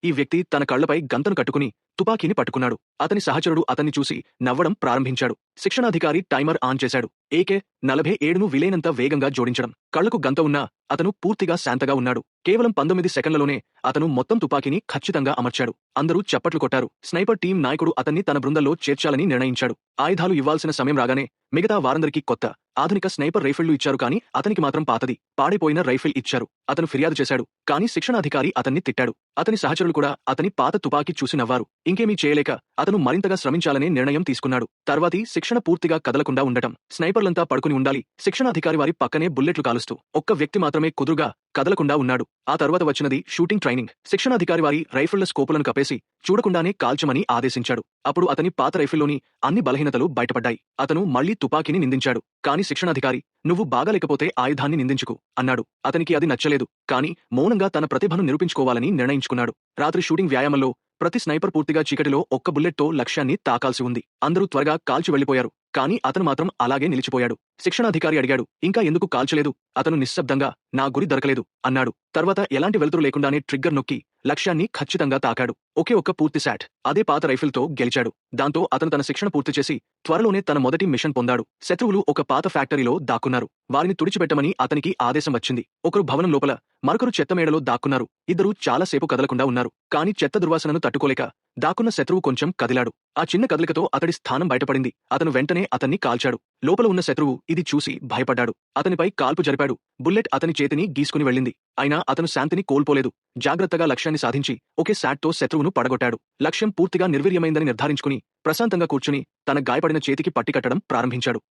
ఈ వ్యక్తి తన కళ్లపై గంతను కట్టుకుని తుపాకీని పట్టుకున్నాడు. అతని సహచరుడు అతన్ని చూసి నవ్వడం ప్రారంభించాడు. శిక్షణాధికారి టైమర్ ఆన్ చేశాడు. ఏకే 47ను వీలైనంత వేగంగా జోడించడం. కళ్లకు గంత ఉన్నా అతను పూర్తిగా శాంతగా ఉన్నాడు. కేవలం 19 సెకన్లలోనే అతను మొత్తం తుపాకీని ఖచ్చితంగా అమర్చాడు. అందరూ చప్పట్లు కొట్టారు. స్నైపర్ టీం నాయకుడు అతన్ని తన బృందంలో చేర్చాలని నిర్ణయించాడు. ఆయుధాలు ఇవ్వాల్సిన సమయం రాగానే మిగతా వారందరికీ కొత్త, ఆధునిక స్నైపర్ రైఫిళ్లు ఇచ్చారు, కానీ అతనికి మాత్రం పాతది, పాడైపోయిన రైఫిల్ ఇచ్చారు. అతను ఫిర్యాదు చేశాడు, కానీ శిక్షణాధికారి అతన్ని తిట్టాడు. అతని సహచరులు కూడా అతని పాత తుపాకీ చూసి నవ్వారు. ఇంకేమీ చేయలేక అతను మరింతగా శ్రమించాలనే నిర్ణయం తీసుకున్నాడు. తర్వాతి శిక్షణ పూర్తిగా కదలకుండా ఉండటం. స్నైపర్లంతా పడుకుని ఉండాలి. శిక్షణాధికారి వారి పక్కనే బుల్లెట్లు కాలుస్తూ ఒక్క వ్యక్తి మాత్రమే కుదురుగా కదలకుండా ఉన్నాడు. ఆ తర్వాత వచ్చినది షూటింగ్ ట్రైనింగ్. శిక్షణాధికారి వారి రైఫిళ్ల స్కోపులను కప్పేసి చూడకుండానే కాల్చమని ఆదేశించాడు. అప్పుడు అతని పాత రైఫిల్లోని అన్ని బలహీనతలు బయటపడ్డాయి. అతను మళ్లీ తుపాకీని నిందించాడు. కానీ శిక్షణాధికారి, నువ్వు బాగాలేకపోతే ఆయుధాన్ని నిందించుకు అన్నాడు. అతనికి అది నచ్చలేదు, కానీ మౌనంగా తన ప్రతిభను నిరూపించుకోవాలని నిర్ణయించుకున్నాడు. రాత్రి షూటింగ్ వ్యాయామంలో ప్రతి స్నైపర్ పూర్తిగా చీకటిలో ఒక్క బుల్లెట్తో లక్ష్యాన్ని తాకాల్సి ఉంది. అందరూ త్వరగా కాల్చి వెళ్లిపోయారు, కానీ అతను మాత్రం అలాగే నిలిచిపోయాడు. శిక్షణాధికారి అడిగాడు, ఇంకా ఎందుకు కాల్చలేదు? అతను నిశ్శబ్దంగా, నా గురి దొరకలేదు అన్నాడు. తర్వాత ఎలాంటి వెలుతురు లేకుండానే ట్రిగ్గర్ నొక్కి లక్ష్యాన్ని ఖచ్చితంగా తాకాడు. ఒకే ఒక్క పూర్తి శాట్ అదే పాత రైఫిల్తో గెలిచాడు. దాంతో అతను తన శిక్షణ పూర్తి చేసి త్వరలోనే తన మొదటి మిషన్ పొందాడు. శత్రువులు ఒక పాత ఫ్యాక్టరీలో దాక్కున్నారు. వారిని తుడిచిపెట్టమని అతనికి ఆదేశం వచ్చింది. ఒకరు భవనం లోపల, మరొకరు చెత్తమేడలో దాక్కున్నారు. ఇద్దరూ చాలాసేపు కదలకుండా ఉన్నారు. కానీ చెత్త దుర్వాసనను తట్టుకోలేక దాక్కున్న శత్రువు కొంచెం కదిలాడు. ఆ చిన్న కదలికతో అతడి స్థానం బయటపడింది. అతను వెంటనే అతన్ని కాల్చాడు. లోపల ఉన్న శత్రువు ఇది చూసి భయపడ్డాడు. అతనిపై కాల్పు జరిపాడు. బుల్లెట్ అతని చేతిని గీసుకుని వెళ్ళింది. అయినా అతను శాంతిని కోల్పోలేదు. జాగ్రత్తగా లక్ష్యాన్ని సాధించి ఒకే శాట్తో శత్రువును పడగొట్టాడు. లక్ష్యం పూర్తిగా నిర్వీర్యమైందని నిర్ధారించుకుని ప్రశాంతంగా కూర్చుని తన గాయపడిన చేతికి పట్టికట్టడం ప్రారంభించాడు.